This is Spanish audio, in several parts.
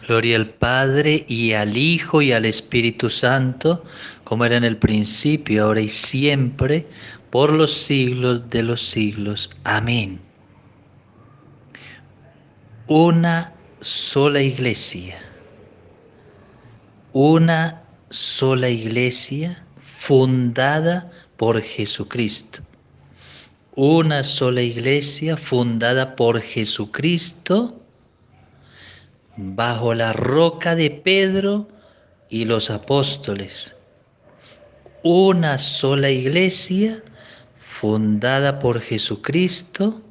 Gloria al Padre y al Hijo y al Espíritu Santo, como era en el principio, ahora y siempre, por los siglos de los siglos. Amén. Una sola iglesia, una sola iglesia fundada por Jesucristo. Una sola iglesia fundada por Jesucristo bajo la roca de Pedro y los apóstoles. Una sola iglesia fundada por Jesucristo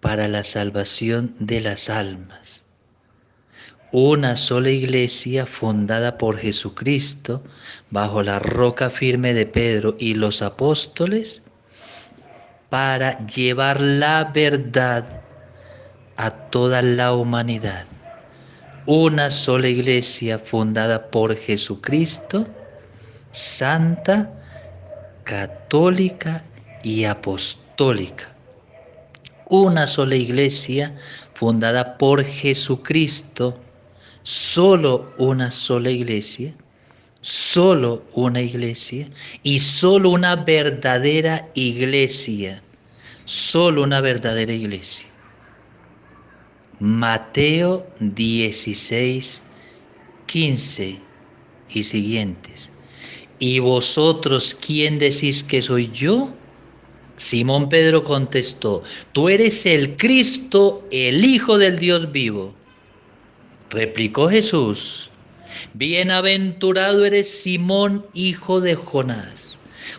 para la salvación de las almas. Una sola iglesia fundada por Jesucristo bajo la roca firme de Pedro y los apóstoles para llevar la verdad a toda la humanidad. Una sola iglesia fundada por Jesucristo, santa, católica y apostólica. Una sola iglesia fundada por Jesucristo, solo una sola iglesia, solo una iglesia y solo una verdadera iglesia, solo una verdadera iglesia. Mateo 16, 15 y siguientes. ¿Y vosotros quién decís que soy yo? Simón Pedro contestó: tú eres el Cristo, el Hijo del Dios vivo. Replicó Jesús: bienaventurado eres Simón, hijo de Jonás,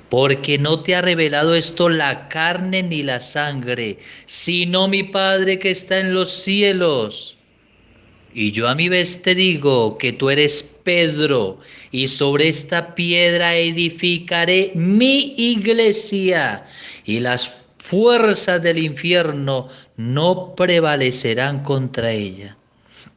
porque no te ha revelado esto la carne ni la sangre, sino mi Padre que está en los cielos. Y yo a mi vez te digo que tú eres Pedro, y sobre esta piedra edificaré mi iglesia, y las fuerzas del infierno no prevalecerán contra ella.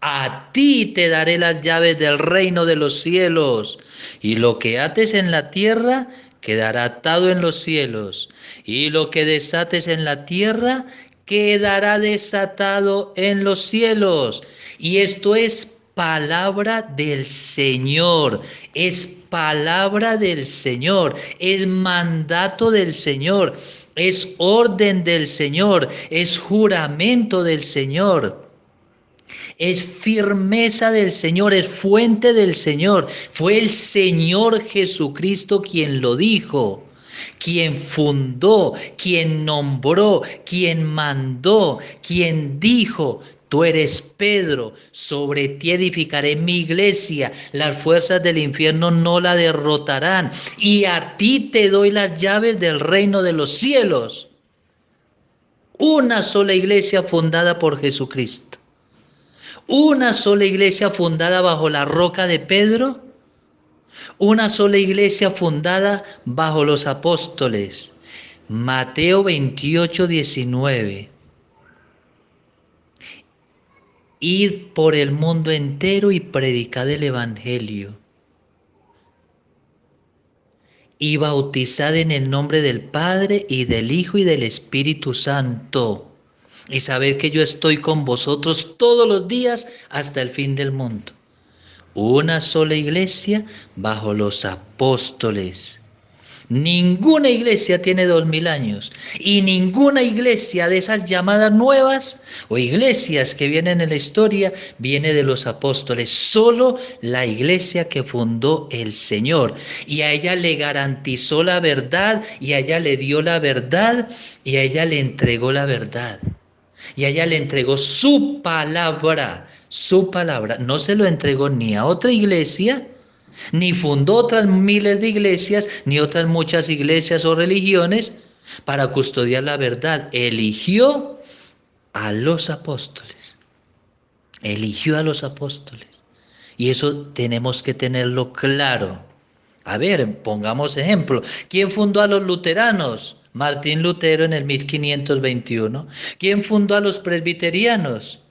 A ti te daré las llaves del reino de los cielos, y lo que ates en la tierra quedará atado en los cielos, y lo que desates en la tierra quedará desatado en los cielos. Y esto es palabra del Señor, es palabra del Señor, es mandato del Señor, es orden del Señor, es juramento del Señor. Es firmeza del Señor, es fuente del Señor. Fue el Señor Jesucristo quien lo dijo, quien fundó, quien nombró, quien mandó, quien dijo: tú eres Pedro, sobre ti edificaré mi iglesia, las fuerzas del infierno no la derrotarán, y a ti te doy las llaves del reino de los cielos. Una sola iglesia fundada por Jesucristo. Una sola iglesia fundada bajo la roca de Pedro, una sola iglesia fundada bajo los apóstoles. Mateo 28, 19. Id por el mundo entero y predicad el evangelio. Y bautizad en el nombre del Padre y del Hijo y del Espíritu Santo. Y sabed que yo estoy con vosotros todos los días hasta el fin del mundo. Una sola iglesia bajo los apóstoles. Ninguna iglesia tiene 2000 años, y ninguna iglesia de esas llamadas nuevas o iglesias que vienen en la historia viene de los apóstoles. Solo la iglesia que fundó el Señor, y a ella le garantizó la verdad, y a ella le dio la verdad, y a ella le entregó la verdad. Y a ella le entregó su palabra, su palabra. No se lo entregó ni a otra iglesia, ni fundó otras miles de iglesias, ni otras muchas iglesias o religiones para custodiar la verdad. Eligió a los apóstoles. Eligió a los apóstoles. Y eso tenemos que tenerlo claro. A ver, pongamos ejemplo. ¿Quién fundó a los luteranos? Martín Lutero en el 1521. ¿Quién fundó a los presbiterianos?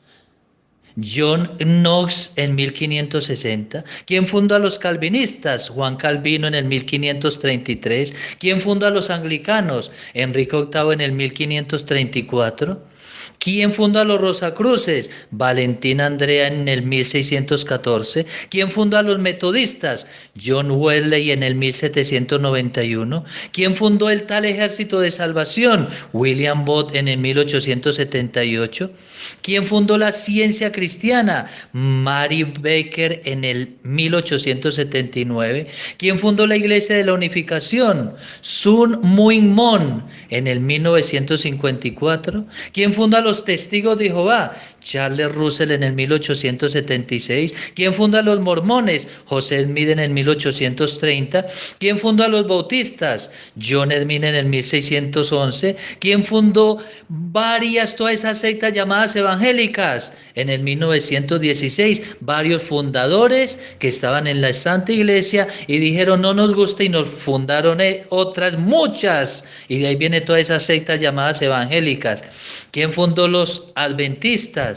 John Knox en 1560. ¿Quién fundó a los calvinistas? Juan Calvino en el 1533. ¿Quién fundó a los anglicanos? Enrique VIII en el 1534. ¿Quién fundó a los Rosacruces? Valentín Andrea en el 1614. ¿Quién fundó a los metodistas? John Wesley en el 1791. ¿Quién fundó el tal Ejército de Salvación? William Booth en el 1878. ¿Quién fundó la ciencia cristiana? Mary Baker en el 1879. ¿Quién fundó la Iglesia de la Unificación? Sun Myung Moon en el 1954. ¿Quién funda los Testigos de Jehová? Charles Russell en el 1876. ¿Quién funda los mormones? José Smith en el 1830. ¿Quién fundó a los bautistas? John Smith en el 1611. ¿Quién fundó todas esas sectas llamadas evangélicas? En el 1916, varios fundadores que estaban en la Santa Iglesia y dijeron no nos gusta y nos fundaron otras muchas. Y de ahí viene todas esas sectas llamadas evangélicas. ¿Quién fundó los adventistas?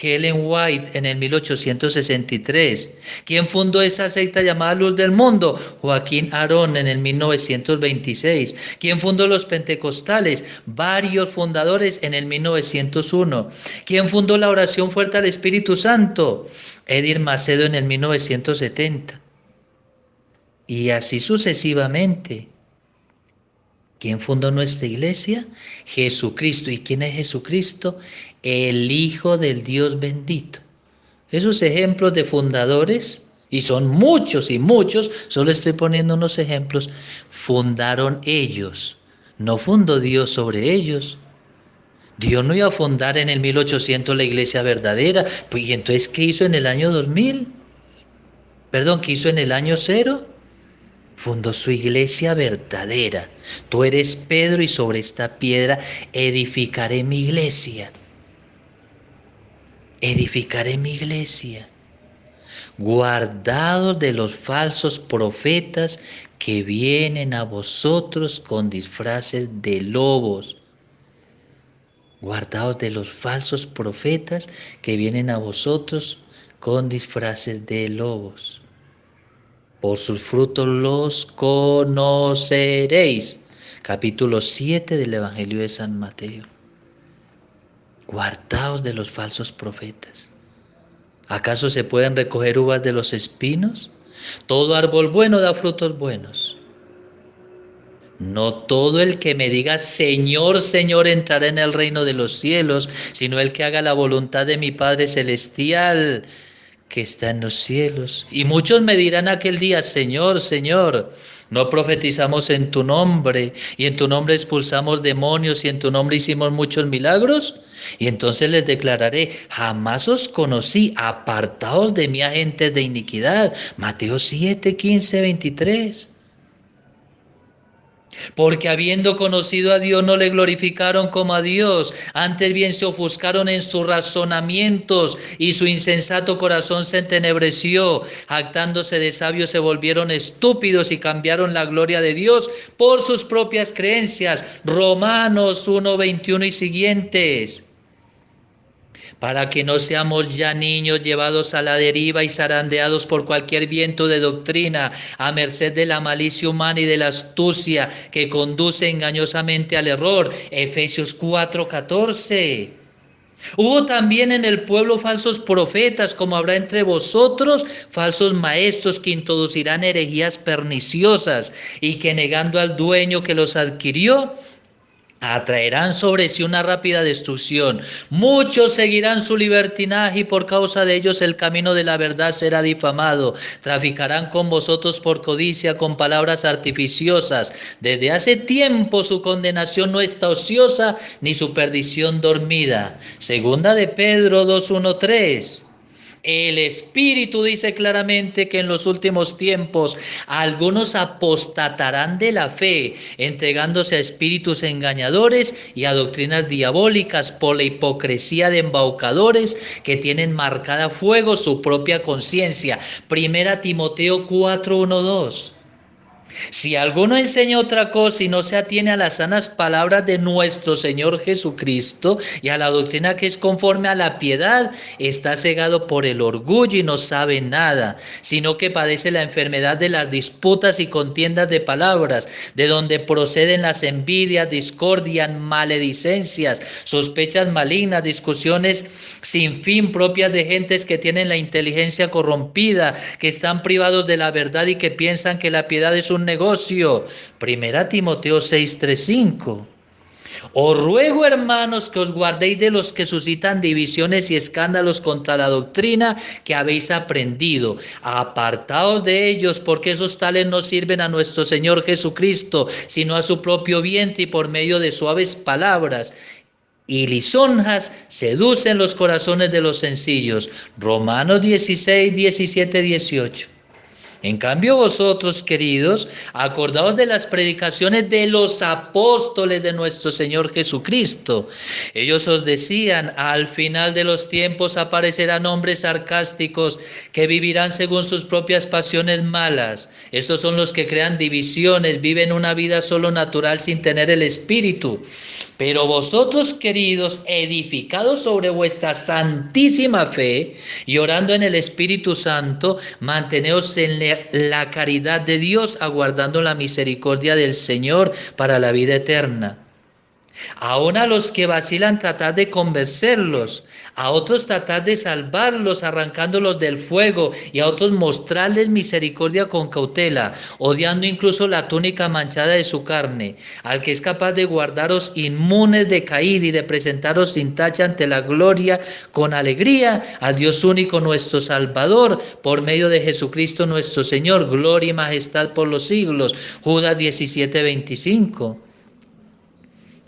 Helen White en el 1863. ¿Quién fundó esa secta llamada Luz del Mundo? Joaquín Arón en el 1926. ¿Quién fundó los pentecostales? Varios fundadores en el 1901. ¿Quién fundó la oración fuerte al Espíritu Santo? Edir Macedo en el 1970. Y así sucesivamente. ¿Quién fundó nuestra iglesia? Jesucristo. ¿Y quién es Jesucristo? El Hijo del Dios bendito. Esos ejemplos de fundadores, y son muchos y muchos, solo estoy poniendo unos ejemplos, fundaron ellos. No fundó Dios sobre ellos. Dios no iba a fundar en el 1800 la iglesia verdadera. Pues, ¿y entonces qué hizo en el año 2000? Perdón, ¿qué hizo en el año 0? Fundó su iglesia verdadera. Tú eres Pedro y sobre esta piedra edificaré mi iglesia. Edificaré mi iglesia. Guardados de los falsos profetas que vienen a vosotros con disfraces de lobos. Guardaos de los falsos profetas que vienen a vosotros con disfraces de lobos. Por sus frutos los conoceréis. Capítulo 7 del Evangelio de San Mateo. Guardaos de los falsos profetas. ¿Acaso se pueden recoger uvas de los espinos? Todo árbol bueno da frutos buenos. No todo el que me diga Señor, Señor entrará en el reino de los cielos, sino el que haga la voluntad de mi Padre Celestial que está en los cielos. Y muchos me dirán aquel día, Señor, Señor, no profetizamos en tu nombre, y en tu nombre expulsamos demonios, y en tu nombre hicimos muchos milagros. Y entonces les declararé, jamás os conocí, apartaos de mí, agentes de iniquidad. Mateo 7, 15, 23. Porque habiendo conocido a Dios no le glorificaron como a Dios, antes bien se ofuscaron en sus razonamientos y su insensato corazón se entenebreció, jactándose de sabios se volvieron estúpidos y cambiaron la gloria de Dios por sus propias creencias. Romanos 1, 21 y siguientes. Para que no seamos ya niños llevados a la deriva y zarandeados por cualquier viento de doctrina, a merced de la malicia humana y de la astucia que conduce engañosamente al error. Efesios 4:14. Hubo también en el pueblo falsos profetas, como habrá entre vosotros falsos maestros que introducirán herejías perniciosas y que negando al dueño que los adquirió, atraerán sobre sí una rápida destrucción. Muchos seguirán su libertinaje y por causa de ellos el camino de la verdad será difamado. Traficarán con vosotros por codicia, con palabras artificiosas. Desde hace tiempo su condenación no está ociosa, ni su perdición dormida. Segunda de Pedro 2:1-3. El Espíritu dice claramente que en los últimos tiempos algunos apostatarán de la fe, entregándose a espíritus engañadores y a doctrinas diabólicas por la hipocresía de embaucadores que tienen marcada a fuego su propia conciencia. Primera Timoteo 4:1-2. Si alguno enseña otra cosa y no se atiene a las sanas palabras de nuestro Señor Jesucristo y a la doctrina que es conforme a la piedad, está cegado por el orgullo y no sabe nada, sino que padece la enfermedad de las disputas y contiendas de palabras, de donde proceden las envidias, discordias, maledicencias, sospechas malignas, discusiones sin fin propias de gentes que tienen la inteligencia corrompida, que están privados de la verdad y que piensan que la piedad es un negocio. Primera Timoteo 6:3-5. Os ruego, hermanos, que os guardéis de los que suscitan divisiones y escándalos contra la doctrina que habéis aprendido. Apartaos de ellos, porque esos tales no sirven a nuestro Señor Jesucristo, sino a su propio vientre, y por medio de suaves palabras y lisonjas seducen los corazones de los sencillos. Romanos 16:17-18. En cambio vosotros, queridos, acordaos de las predicaciones de los apóstoles de nuestro Señor Jesucristo. Ellos os decían: al final de los tiempos aparecerán hombres sarcásticos que vivirán según sus propias pasiones malas. Estos son los que crean divisiones, viven una vida solo natural sin tener el Espíritu. Pero vosotros, queridos, edificados sobre vuestra santísima fe y orando en el Espíritu Santo, manteneos en la caridad de Dios, aguardando la misericordia del Señor para la vida eterna. Aún a los que vacilan tratad de convencerlos, a otros tratad de salvarlos arrancándolos del fuego, y a otros mostrarles misericordia con cautela, odiando incluso la túnica manchada de su carne. Al que es capaz de guardaros inmunes de caída y de presentaros sin tacha ante la gloria con alegría, a Dios único nuestro Salvador, por medio de Jesucristo nuestro Señor, gloria y majestad por los siglos. Judas 17:25.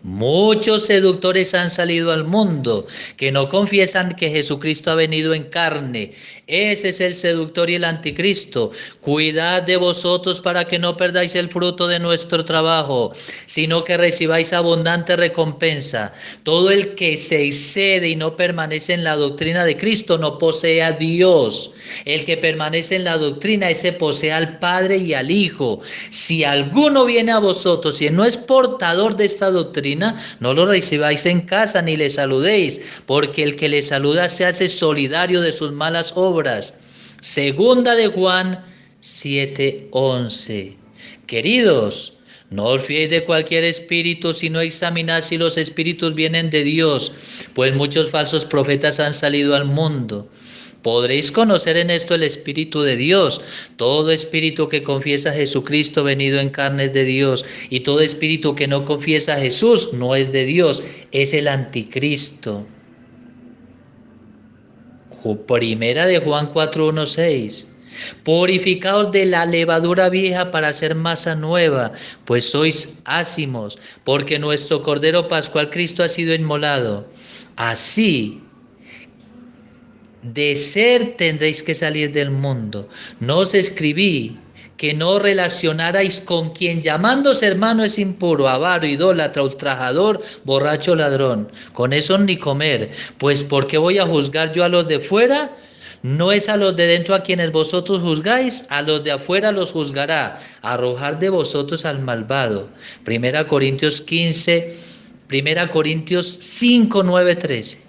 Muchos seductores han salido al mundo que no confiesan que Jesucristo ha venido en carne. Ese es el seductor y el anticristo. Cuidad de vosotros para que no perdáis el fruto de nuestro trabajo, sino que recibáis abundante recompensa. Todo el que se excede y no permanece en la doctrina de Cristo no posee a Dios. El que permanece en la doctrina, ese posee al Padre y al Hijo. Si alguno viene a vosotros y no es portador de esta doctrina, no lo recibáis en casa ni le saludéis, porque el que le saluda se hace solidario de sus malas obras. Segunda de Juan 7:11. Queridos, no os fiéis de cualquier espíritu, sino examinad si los espíritus vienen de Dios, pues muchos falsos profetas han salido al mundo. Podréis conocer en esto el Espíritu de Dios. Todo espíritu que confiesa a Jesucristo venido en carne es de Dios, y todo espíritu que no confiesa a Jesús no es de Dios, es el anticristo. Primera de Juan 4:1-6. Purificaos de la levadura vieja para hacer masa nueva, pues sois ácimos, porque nuestro Cordero Pascual Cristo ha sido inmolado. Así, de ser tendréis que salir del mundo. No os escribí que no relacionarais con quien llamándose hermano es impuro, avaro, idólatra, ultrajador, borracho, ladrón. Con eso ni comer. Pues ¿por qué voy a juzgar yo a los de fuera? ¿No es a los de dentro a quienes vosotros juzgáis? A los de afuera los juzgará. Arrojar de vosotros al malvado. Primera Corintios 5:9-13.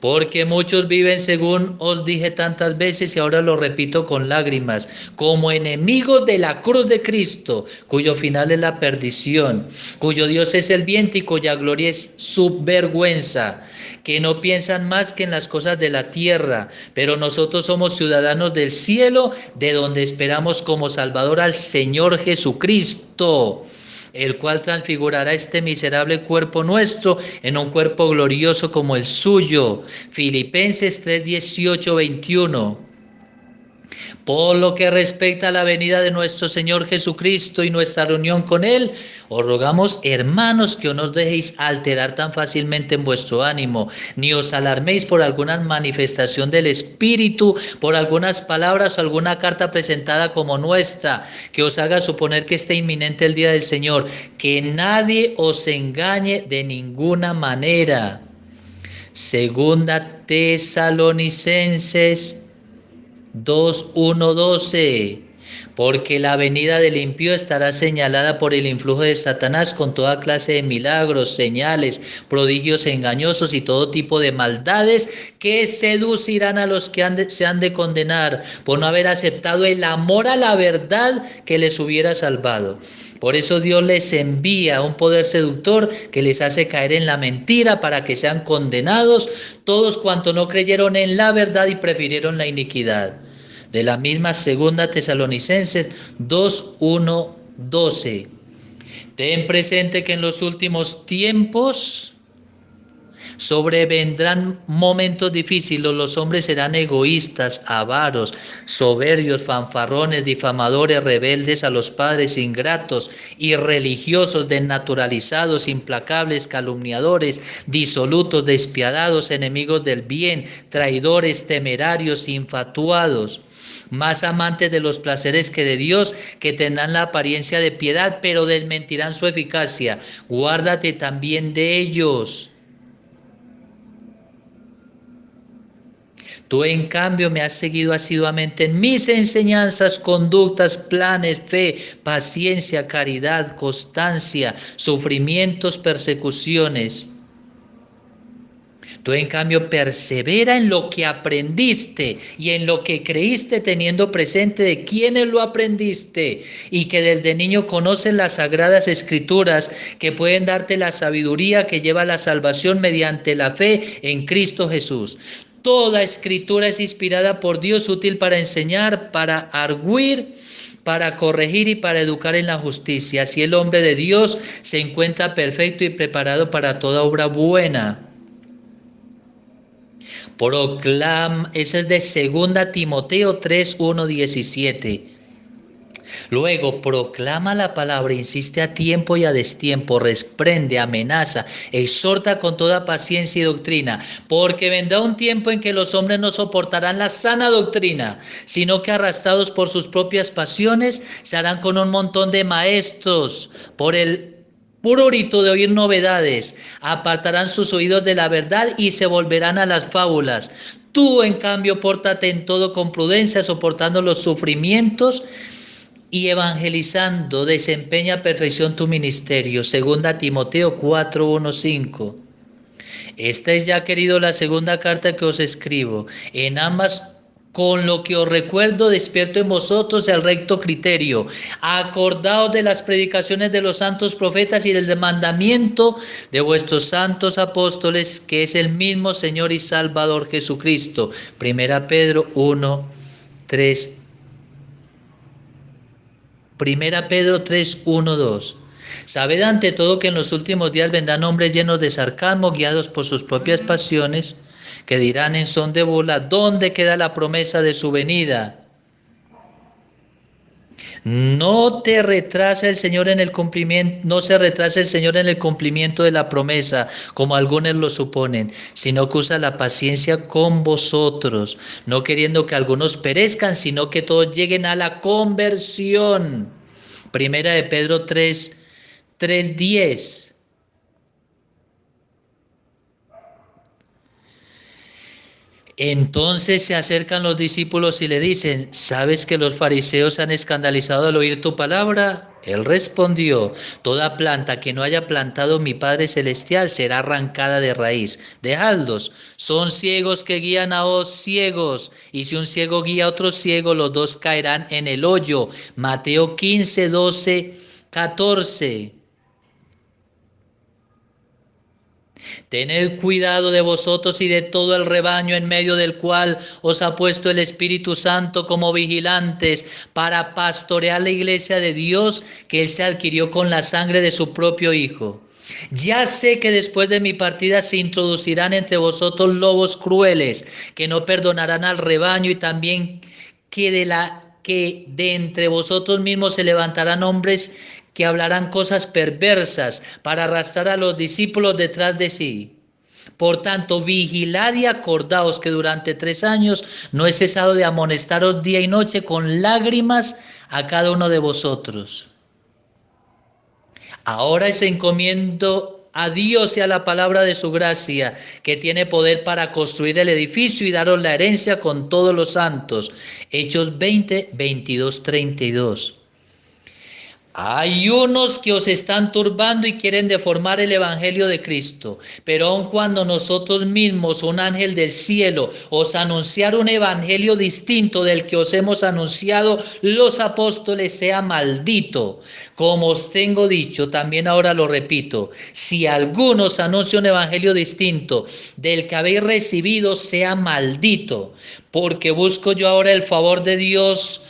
Porque muchos viven según os dije tantas veces, y ahora lo repito con lágrimas, como enemigos de la cruz de Cristo, cuyo final es la perdición, cuyo Dios es el vientre y cuya gloria es su vergüenza, que no piensan más que en las cosas de la tierra, pero nosotros somos ciudadanos del cielo, de donde esperamos como Salvador al Señor Jesucristo, el cual transfigurará este miserable cuerpo nuestro en un cuerpo glorioso como el suyo. Filipenses 3:18-21. Por lo que respecta a la venida de nuestro Señor Jesucristo y nuestra reunión con Él, os rogamos, hermanos, que no os dejéis alterar tan fácilmente en vuestro ánimo, ni os alarméis por alguna manifestación del Espíritu, por algunas palabras o alguna carta presentada como nuestra, que os haga suponer que está inminente el día del Señor. Que nadie os engañe de ninguna manera. Segunda Tesalonicenses 2:1-12. Porque la venida del impío estará señalada por el influjo de Satanás con toda clase de milagros, señales, prodigios engañosos y todo tipo de maldades que seducirán a los que se han de condenar por no haber aceptado el amor a la verdad que les hubiera salvado. Por eso Dios les envía un poder seductor que les hace caer en la mentira para que sean condenados todos cuantos no creyeron en la verdad y prefirieron la iniquidad. De la misma segunda Tesalonicenses 2, 1, 12. Ten presente que en los últimos tiempos sobrevendrán momentos difíciles. Los hombres serán egoístas, avaros, soberbios, fanfarrones, difamadores, rebeldes a los padres, ingratos, irreligiosos, desnaturalizados, implacables, calumniadores, disolutos, despiadados, enemigos del bien, traidores, temerarios, infatuados, más amantes de los placeres que de Dios, que tendrán la apariencia de piedad, pero desmentirán su eficacia. Guárdate también de ellos. Tú, en cambio, me has seguido asiduamente en mis enseñanzas, conductas, planes, fe, paciencia, caridad, constancia, sufrimientos, persecuciones. Tú, en cambio, persevera en lo que aprendiste y en lo que creíste, teniendo presente de quiénes lo aprendiste y que desde niño conoces las sagradas escrituras que pueden darte la sabiduría que lleva a la salvación mediante la fe en Cristo Jesús. Toda escritura es inspirada por Dios, útil para enseñar, para arguir, para corregir y para educar en la justicia. Así el hombre de Dios se encuentra perfecto y preparado para toda obra buena. Proclama, ese es de 2 Timoteo 3, 1, 17. Luego, proclama la palabra, insiste a tiempo y a destiempo, reprende, amenaza, exhorta con toda paciencia y doctrina, porque vendrá un tiempo en que los hombres no soportarán la sana doctrina, sino que arrastrados por sus propias pasiones, se harán con un montón de maestros por el prurito de oír novedades, apartarán sus oídos de la verdad y se volverán a las fábulas. Tú, en cambio, pórtate en todo con prudencia, soportando los sufrimientos y evangelizando, desempeña a perfección tu ministerio. 2 Timoteo 4, 1, 5. Esta es ya, querido, la segunda carta que os escribo. En ambas, con lo que os recuerdo, despierto en vosotros el recto criterio. Acordaos de las predicaciones de los santos profetas y del mandamiento de vuestros santos apóstoles, que es el mismo Señor y Salvador Jesucristo. 1 Pedro 1, 3. 1 Pedro 3, 1, 2. Sabed ante todo que en los últimos días vendrán hombres llenos de sarcasmo, guiados por sus propias pasiones, que dirán en son de burla: ¿dónde queda la promesa de su venida? No se retrasa el Señor en el cumplimiento de la promesa, como algunos lo suponen, sino que usa la paciencia con vosotros, no queriendo que algunos perezcan, sino que todos lleguen a la conversión. Primera de Pedro 3, 10. Entonces se acercan los discípulos y le dicen: ¿sabes que los fariseos se han escandalizado al oír tu palabra? Él respondió: toda planta que no haya plantado mi Padre Celestial será arrancada de raíz. Dejadlos, son ciegos que guían a otros ciegos, y si un ciego guía a otro ciego, los dos caerán en el hoyo. Mateo 15, 12, 14. Tened cuidado de vosotros y de todo el rebaño en medio del cual os ha puesto el Espíritu Santo como vigilantes para pastorear la iglesia de Dios que Él se adquirió con la sangre de su propio Hijo. Ya sé que después de mi partida se introducirán entre vosotros lobos crueles que no perdonarán al rebaño, y también que de entre vosotros mismos se levantarán hombres que hablarán cosas perversas para arrastrar a los discípulos detrás de sí. Por tanto, vigilad y acordaos que durante 3 años no he cesado de amonestaros día y noche con lágrimas a cada uno de vosotros. Ahora os encomiendo A Dios sea la palabra de su gracia, que tiene poder para construir el edificio y daros la herencia con todos los santos. Hechos 20, 22, 32. Hay unos que os están turbando y quieren deformar el evangelio de Cristo, pero aun cuando nosotros mismos, un ángel del cielo, os anunciar un evangelio distinto del que os hemos anunciado los apóstoles, sea maldito. Como os tengo dicho, también ahora lo repito, si alguno os anuncia un evangelio distinto del que habéis recibido, sea maldito, porque busco yo ahora el favor de Dios,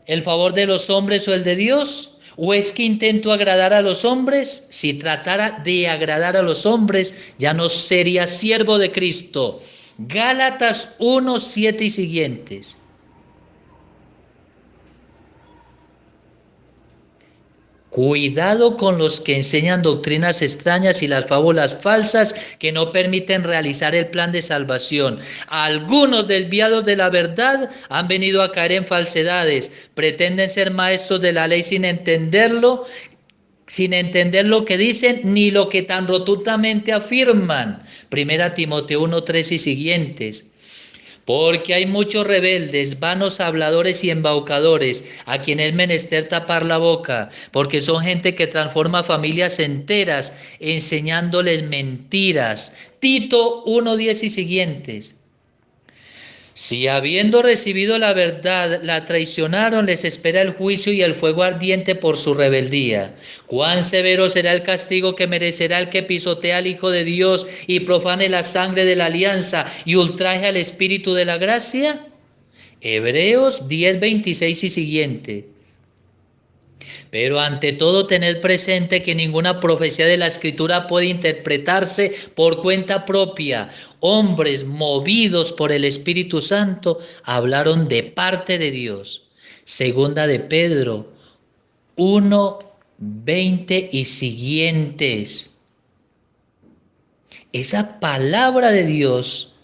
el favor de los hombres o el de Dios. ¿O es que intento agradar a los hombres? Si tratara de agradar a los hombres, ya no sería siervo de Cristo. Gálatas 1, 7 y siguientes. Cuidado con los que enseñan doctrinas extrañas y las fábulas falsas que no permiten realizar el plan de salvación. Algunos desviados de la verdad han venido a caer en falsedades. Pretenden ser maestros de la ley sin entenderlo, sin entender lo que dicen ni lo que tan rotundamente afirman. Primera Timoteo 1, 3 y siguientes. Porque hay muchos rebeldes, vanos habladores y embaucadores, a quienes es menester tapar la boca, porque son gente que transforma familias enteras, enseñándoles mentiras. Tito 1, 10 y siguientes. Si habiendo recibido la verdad la traicionaron, les espera el juicio y el fuego ardiente por su rebeldía. Cuán severo será el castigo que merecerá el que pisotea al Hijo de Dios y profane la sangre de la alianza y ultraje al Espíritu de la gracia. Hebreos 10, 26 y siguiente. Pero ante todo tened presente que ninguna profecía de la Escritura puede interpretarse por cuenta propia. Hombres movidos por el Espíritu Santo hablaron de parte de Dios. Segunda de Pedro 1, 20 y siguientes. Esa palabra de Dios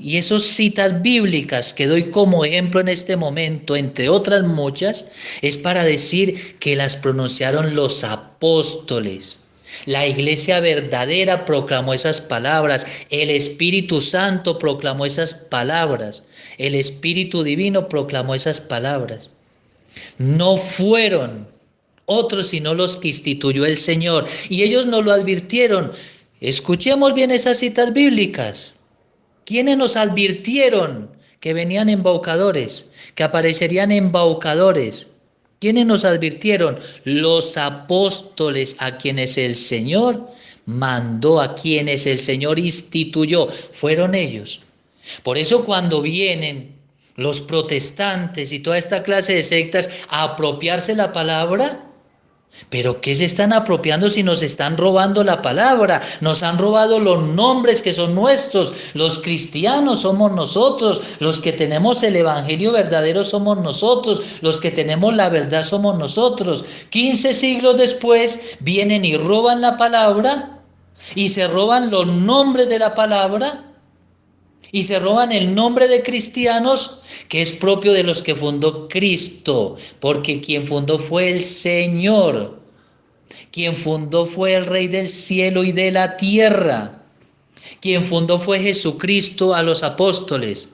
y esas citas bíblicas que doy como ejemplo en este momento, entre otras muchas, es para decir que las pronunciaron los apóstoles. La iglesia verdadera proclamó esas palabras, el Espíritu Santo proclamó esas palabras, el Espíritu Divino proclamó esas palabras. No fueron otros sino los que instituyó el Señor, y ellos nos lo advirtieron. Escuchemos bien esas citas bíblicas. ¿Quiénes nos advirtieron que venían embaucadores, que aparecerían embaucadores? ¿Quiénes nos advirtieron? Los apóstoles, a quienes el Señor mandó, a quienes el Señor instituyó, fueron ellos. Por eso cuando vienen los protestantes y toda esta clase de sectas a apropiarse la palabra, ¿pero qué se están apropiando si nos están robando la palabra? Nos han robado los nombres que son nuestros. Los cristianos somos nosotros. Los que tenemos el evangelio verdadero somos nosotros. Los que tenemos la verdad somos nosotros. 15 siglos después vienen y roban la palabra y se roban los nombres de la palabra y se roban el nombre de cristianos que es propio de los que fundó Cristo, porque quien fundó fue el Señor, quien fundó fue el Rey del cielo y de la tierra, quien fundó fue Jesucristo a los apóstoles.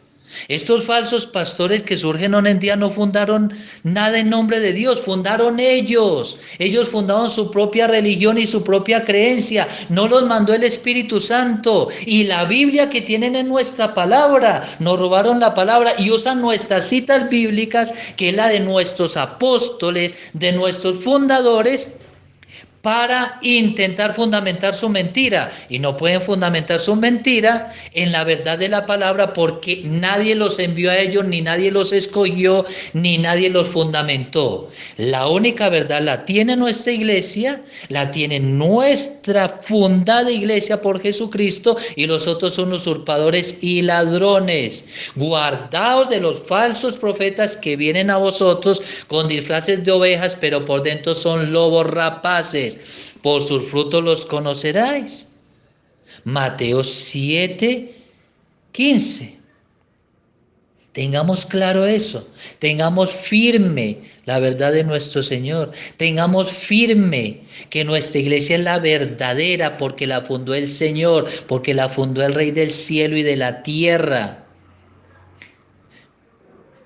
Estos falsos pastores que surgen hoy en día no fundaron nada en nombre de Dios, fundaron ellos. Ellos fundaron su propia religión y su propia creencia. No los mandó el Espíritu Santo. Y la Biblia que tienen en nuestra palabra, nos robaron la palabra y usan nuestras citas bíblicas, que es la de nuestros apóstoles, de nuestros fundadores, para intentar fundamentar su mentira. Y no pueden fundamentar su mentira en la verdad de la palabra, porque nadie los envió a ellos, ni nadie los escogió, ni nadie los fundamentó. La única verdad la tiene nuestra iglesia, la tiene nuestra fundada iglesia por Jesucristo, y los otros son usurpadores y ladrones. Guardaos de los falsos profetas que vienen a vosotros con disfraces de ovejas, pero por dentro son lobos rapaces. Por sus frutos los conoceráis. Mateo 7, 15. Tengamos claro eso, tengamos firme la verdad de nuestro Señor, tengamos firme que nuestra iglesia es la verdadera porque la fundó el Señor, porque la fundó el Rey del cielo y de la tierra.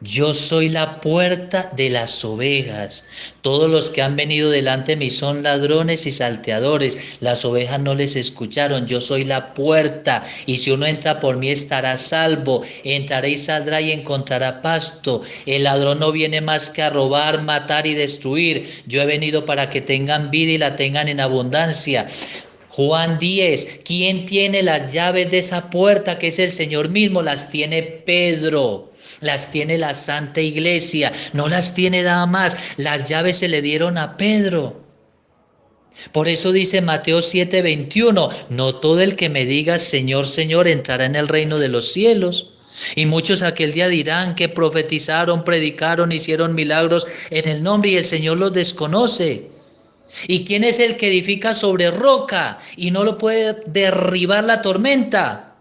Yo soy la puerta de las ovejas. Todos los que han venido delante de mí son ladrones y salteadores. Las ovejas no les escucharon. Yo soy la puerta. Y si uno entra por mí estará salvo. Entrará y saldrá y encontrará pasto. El ladrón no viene más que a robar, matar y destruir. Yo he venido para que tengan vida y la tengan en abundancia. Juan 10, ¿quién tiene las llaves de esa puerta que es el Señor mismo? Las tiene Pedro, las tiene la Santa Iglesia, no las tiene nada más, las llaves se le dieron a Pedro. Por eso dice Mateo 7:21, no todo el que me diga Señor, Señor entrará en el reino de los cielos. Y muchos aquel día dirán que profetizaron, predicaron, hicieron milagros en el nombre y el Señor los desconoce. ¿Y quién es el que edifica sobre roca y no lo puede derribar la tormenta?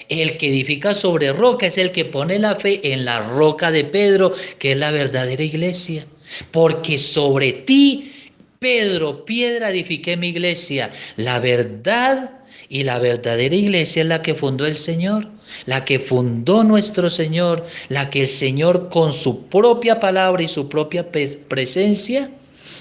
El que edifica sobre roca es el que pone la fe en la roca de Pedro, que es la verdadera iglesia. Porque sobre ti, Pedro, piedra, edifiqué mi iglesia. La verdad y la verdadera iglesia es la que fundó el Señor, la que fundó nuestro Señor, la que el Señor con su propia palabra y su propia presencia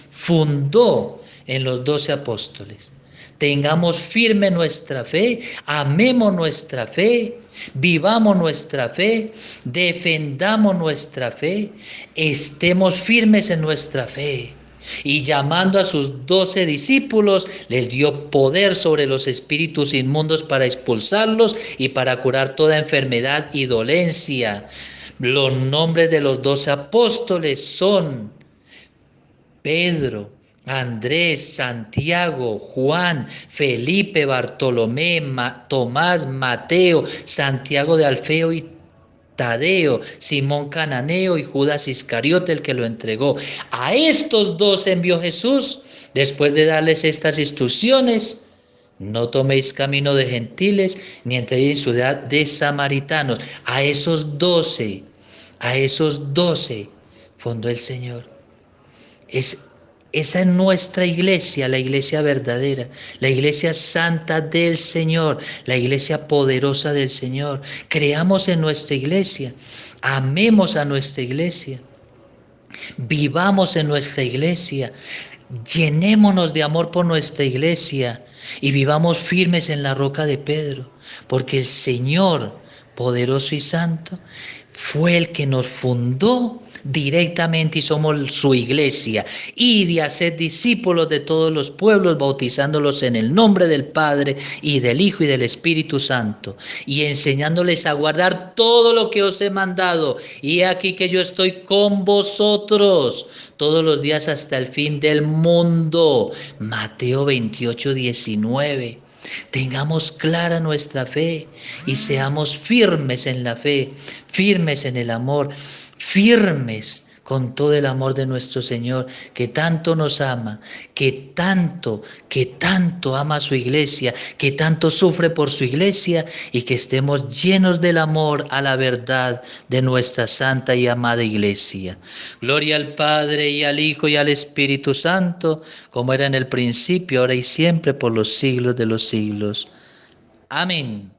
fundó en los 12 apóstoles. Tengamos firme nuestra fe, amemos nuestra fe, vivamos nuestra fe, defendamos nuestra fe, estemos firmes en nuestra fe. Y llamando a sus 12 discípulos, les dio poder sobre los espíritus inmundos para expulsarlos y para curar toda enfermedad y dolencia. Los nombres de los 12 apóstoles son Pedro, Andrés, Santiago, Juan, Felipe, Bartolomé, Tomás, Mateo, Santiago de Alfeo y Tadeo, Simón Cananeo y Judas Iscariote, el que lo entregó. A estos 12 envió Jesús después de darles estas instrucciones. No toméis camino de gentiles, ni entréis en ciudad de samaritanos. A esos 12 fundó el Señor. Esa es nuestra iglesia, la iglesia verdadera, la iglesia santa del Señor, la iglesia poderosa del Señor. Creamos en nuestra iglesia, amemos a nuestra iglesia, vivamos en nuestra iglesia, llenémonos de amor por nuestra iglesia y vivamos firmes en la roca de Pedro, porque el Señor poderoso y santo fue el que nos fundó directamente y somos su iglesia. Y de hacer discípulos de todos los pueblos, bautizándolos en el nombre del Padre y del Hijo y del Espíritu Santo, y enseñándoles a guardar todo lo que os he mandado. Y aquí que yo estoy con vosotros todos los días hasta el fin del mundo. Mateo 28:19. Tengamos clara nuestra fe y seamos firmes en la fe, firmes en el amor, firmes con todo el amor de nuestro Señor, que tanto nos ama, que tanto ama a su iglesia, que tanto sufre por su iglesia, y que estemos llenos del amor a la verdad de nuestra santa y amada iglesia. Gloria al Padre y al Hijo y al Espíritu Santo, como era en el principio, ahora y siempre, por los siglos de los siglos. Amén.